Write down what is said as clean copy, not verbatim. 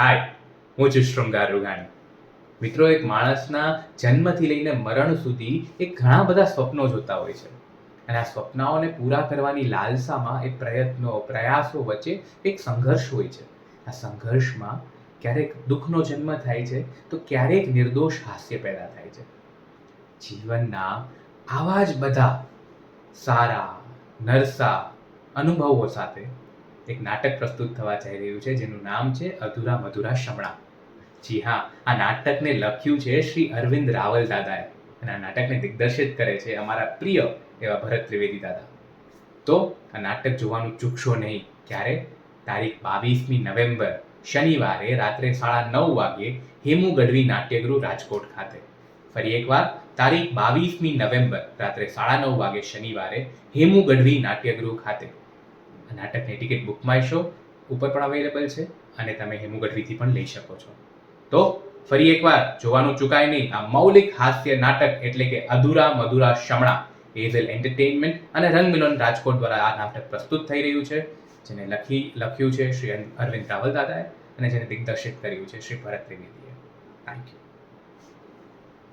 હાય, હું છું શૃંગાર રૂઘાણી. મિત્રો, એક માણસના જન્મથી લઈને મરણ સુધી એ ઘણા બધા સ્વપ્નો જોતા હોય છે. અને આ સ્વપ્નાઓને પૂરા કરવાની લાલસામાં એ પ્રયાસો વચ્ચે એક સંઘર્ષ હોય છે. આ સંઘર્ષમાં ક્યારેક દુઃખનો જન્મ થાય છે, તો ક્યારેક નિર્દોષ હાસ્ય પેદા થાય છે. જીવનના આવા જ બધા સારા, નરસા અનુભવો સાથે એક નાટક પ્રસ્તુત થવા જઈ રહ્યું છે, જેનું નામ છે અધૂરા મધુરા શમણા. જી હા, આ નાટકને લખ્યું છે શ્રી અરવિંદ રાવલ દાદાએ અને આ નાટકને દિગ્દર્શિત કરે છે અમારા પ્રિય એવા ભરત ત્રિવેદી દાદા. તો આ નાટક જોવાનું ચૂકશો નહીં. ક્યારે? તારીખ 22મી નવેમ્બર શનિવારે રાત્રે 9:30 વાગ્યે હેમુ ગઢવી નાટ્યગૃહ રાજકોટ ખાતે. ફરી એકવાર, તારીખ 22મી નવેમ્બર રાત્રે 9:30 વાગે શનિવારે હેમુ ગઢવી નાટ્યગૃહ ખાતે. આ નાટકની ટિકિટ બુક માય શો ઉપર પણ અવેલેબલ છે અને તમે હેમુ ગઢવીથી પણ લઈ શકો છો. તો ફરી એકવાર જોવાનું ચૂકાય નહીં. આ મૌલિક હાસ્ય નાટક એટલે કે અધૂરા મધુરા શમણા એઝેલ એન્ટરટેનમેન્ટ અને રંગમિલન રાજકોટ દ્વારા આ નાટક પ્રસ્તુત થઈ રહ્યું છે, જેને લખ્યું છે શ્રી અરવિંદ રાવલ દાદાએ અને જેને દિગ્દર્શિત કર્યું છે શ્રી ભરત ત્રિવેદીએ. Thank you.